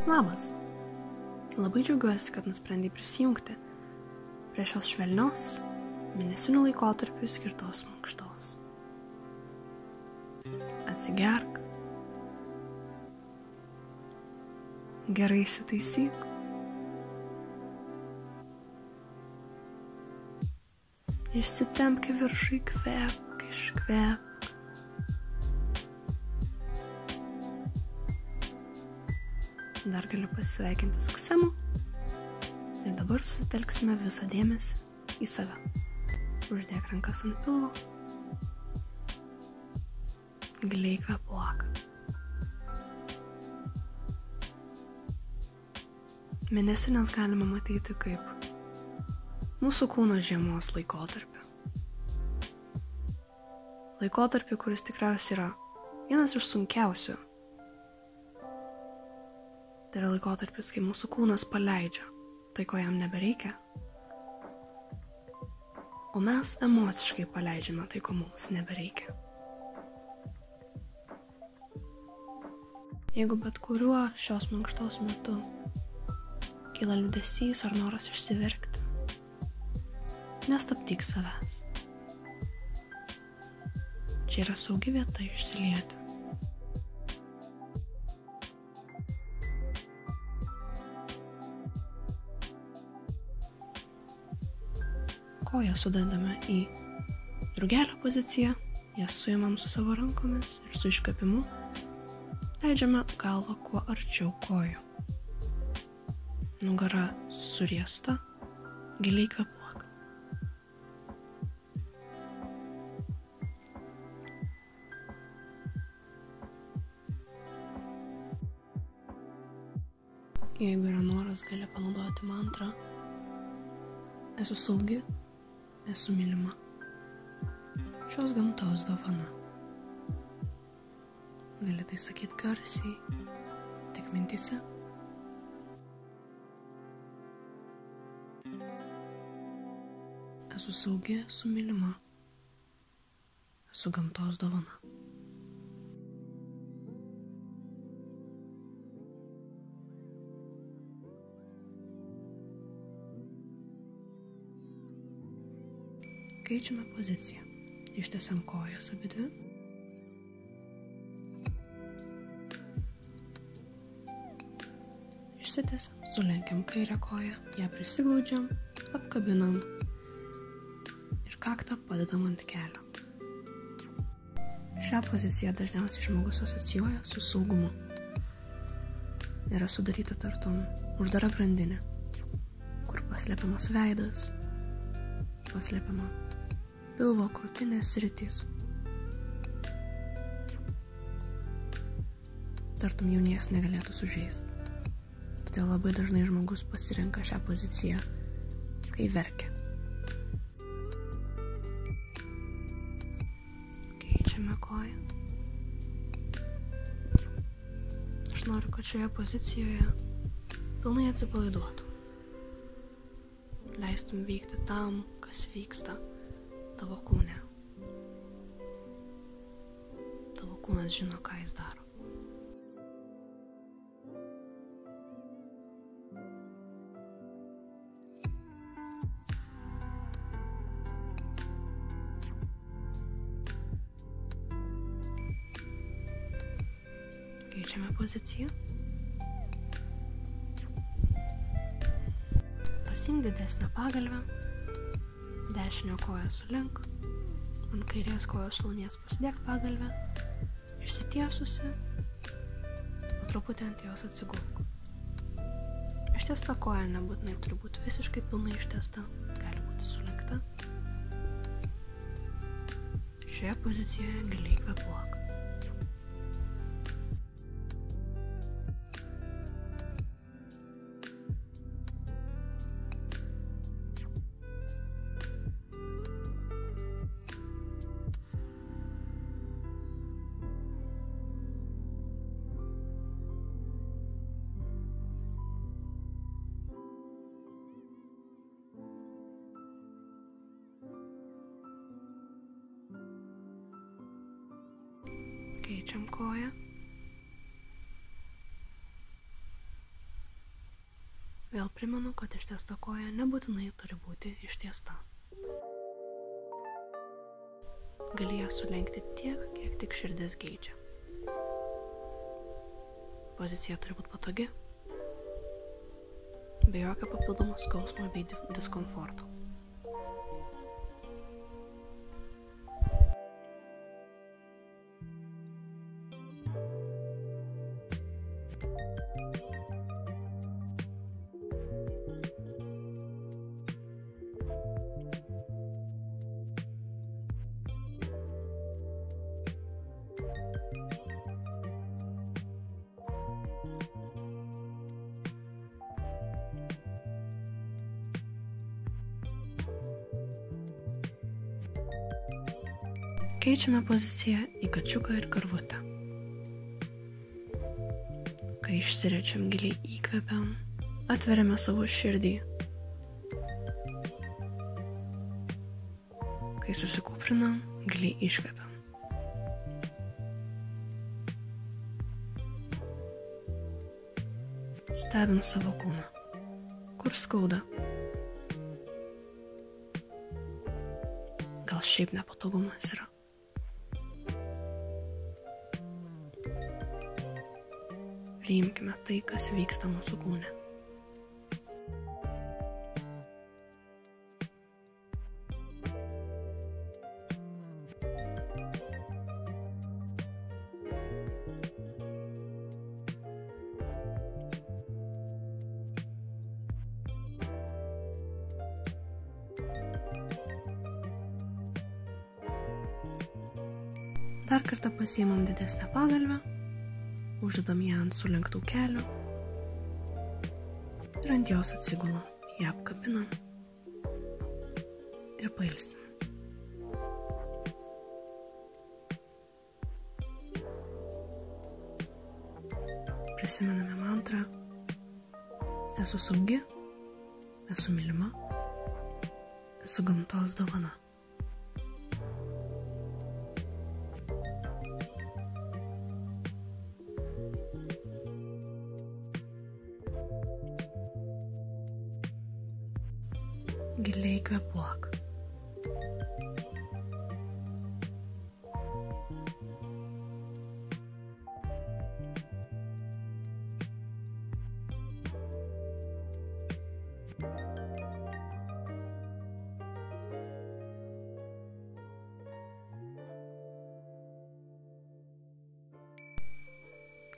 Labas. Labai džiaugiuosi, kad nusprendei prisijungti prie šios švelnios, mėnesinių laikotarpių skirtos mankštos. Atsigerk. Gerai įsitaisyk. Išsitempk į viršų, įkvėpk, iškvėpk. Dar galiu pasisveikinti su Ksemu. Ir dabar susitelksime visą dėmesį į save. Uždėk rankas ant pilvo. Giliai kvėpuok. Mėnesinės galime matyti kaip mūsų kūno žiemos laikotarpį. Laikotarpį, kuris tikriausiai yra vienas iš sunkiausių. Tai yra laikotarpis, kai mūsų kūnas paleidžia tai, ko jam nebereikia. O mes emociškai paleidžiame tai, ko mums nebereikia. Jeigu bet kuriuo šios mankštos metu kyla liūdesys ar noras išsiverkti, nestabdyk savęs. Čia yra saugi vieta išsilieti. Koją sudedame į drugelio poziciją, jas suimam su savo rankomis ir su iškvėpimu leidžiame galvą kuo arčiau kojų. Nugara suriesta, giliai kvėpuok. Jeigu yra noras, gali panaudoti mantrą. Esu saugi, esu mylima. Šios gamtos dovana. Gali tai sakyti garsiai, tik mintyse. Esu saugi, esu mylima. Esu gamtos dovana. Keičiame poziciją. Ištiesiam kojas abidvi. Išsitiesiam, sulenkiam kairę koją, ją prisiglaudžiam, apkabinam ir kaktą padedam ant kelio. Šią poziciją dažniausiai žmogus asocijuoja su saugumu. Yra sudaryta tartum uždara grandinė, kur paslėpiamas veidas, paslėpiama pilvo krūtinės sritys. Tartum jų niekas negalėtų sužeisti. Todėl labai dažnai žmogus pasirenka šią poziciją, kai verkia. Keičiame koją. Aš noriu, kad šioje pozicijoje pilnai atsipalaiduotum. Leistum vykti tam, kas vyksta tavo kūne. Tavo kūnas žino, ką jis daro. Keičiame poziciją. Pasiimk didesnę pagalvę. Dešinio koją sulenk, ant kairės kojos šlaunies pasidėk pagalvę, išsitiesusi, po truputį ant jos atsigulk. Ištiesta koja nebūtinai turi būti visiškai pilnai ištiesta, gali būti sulenkta. Šioje pozicijoje giliai kvėpuok. Keičiam koją. Vėl primenu, kad ištiesta koja nebūtinai turi būti ištiesta. Gali ją sulenkti tiek, kiek tik širdis geidžia. Pozicija turi būti patogi, be jokio papildomo skausmo bei diskomforto. Keičiame poziciją į kačiuką ir karvutę. Kai išsirečiam, giliai įkvepiam, atveriame savo širdį. Kai susikūprinam, giliai iškvepiam. Stebim savo kūną. Kur skauda? Gal šiaip nepatogumas yra? Priimkime tai, kas vyksta mūsų kūne. Dar kartą pasiimam didesnę pagalvę, uždedam ją ant sulenktų kelių ir ant jos atsigulam, ją apkabinam ir pailsim. Prisimename mantrą: esu saugi, esu mylima, esu gamtos dovana. Giliai kvėpuok.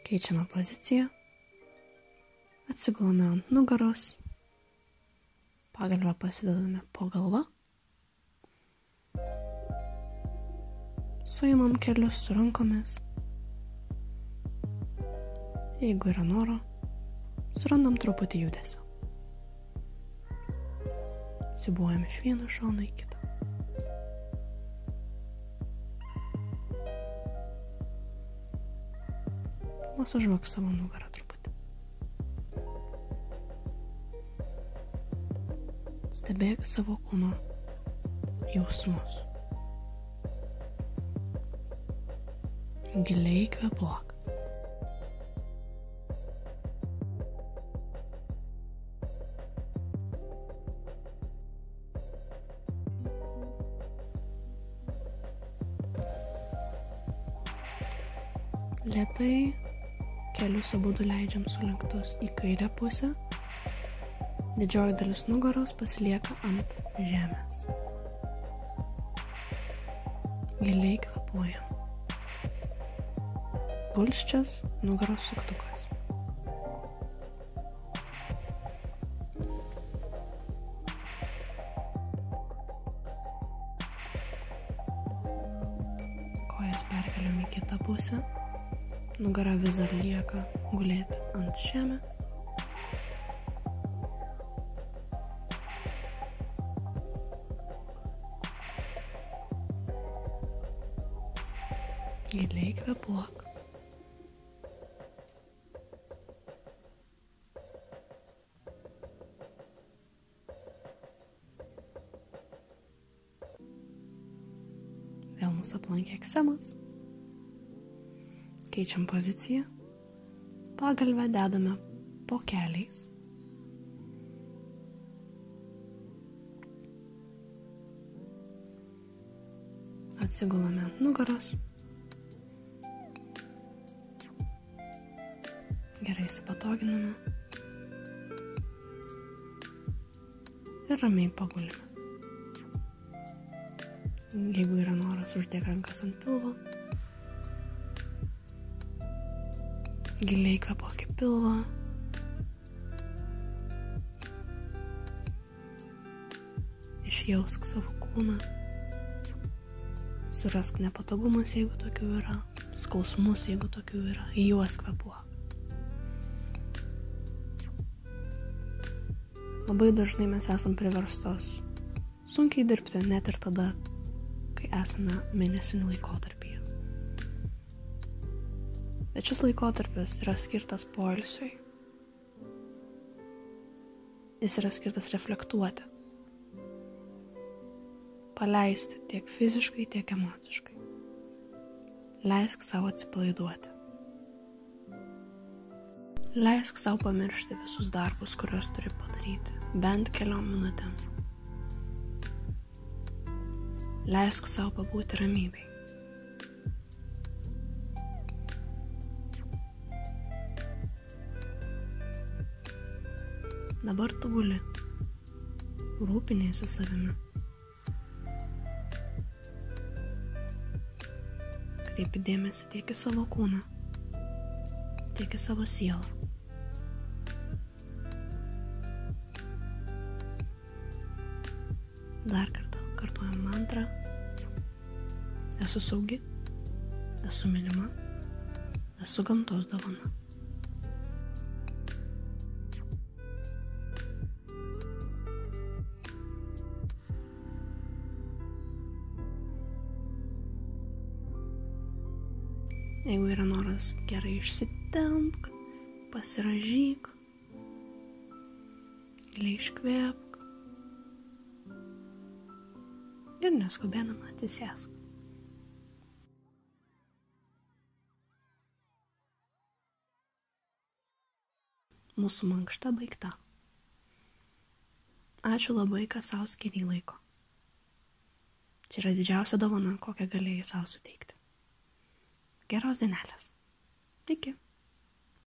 Keičiame poziciją. Atsigulame ant nugaros. Pagalvę pasidedame po galva. Suimam kelius su rankomis. Jeigu yra noro, surandam truputį judesio. Siūbuojam iš vieno šono į kitą. Pamasažuok savo nugarą truputį. Stebėk savo kūno jausmus. Giliai kvėpuok. Lėtai kelius abudu leidžiam sulenktus į kairę pusę. Didžioji dalis nugaros pasilieka ant žemės. Giliai kvėpuojam. Pulsčias nugaros suktukas. Kojas perkeliam į kitą pusę. Nugara vis dar lieka gulėti ant žemės. Giliai kvėpuok. Vėl mus aplankė eksemas. Keičiam poziciją. Pagalvę dedame po keliais. Atsigulame ant nugaros. Gerai įsipatoginame. Ir ramiai pagulime. Jeigu yra noras, uždėk rankas ant pilvo. Giliai kvėpuok į pilvą. Išjausk savo kūną. Surask nepatogumus, jeigu tokių yra. Skausmus, jeigu tokių yra. Į juos kvėpuok. Labai dažnai mes esam priverstos sunkiai dirbti net ir tada, kai esame mėnesinių laikotarpyje. Bet šis laikotarpis yra skirtas poilsiui. Jis yra skirtas reflektuoti. Paleisti tiek fiziškai, tiek emociškai. Leisk savo atsipalaiduoti. Leisk savo pamiršti visus darbus, kuriuos turi padaryti, bent keliom minutėm. Leisk savo pabūti ramybėj. Dabar tu guli, rūpiniesi savimi. Kreipi dėmesį tiek į savo kūną, tiek į savo sielą. Dar kartą kartuojam mantrą. Esu saugi, esu mylima, esu gamtos dovana. Jeigu yra noras, gerai išsitempk, pasirąžyk, giliai iškvėpk ir neskubėdama atsisėsk. Mūsų mankšta baigta. Ačiū labai, kad savo skyrei laiko. Čia yra didžiausia dovana, kokią galėjai savo suteikti. Geros dienelės. Iki.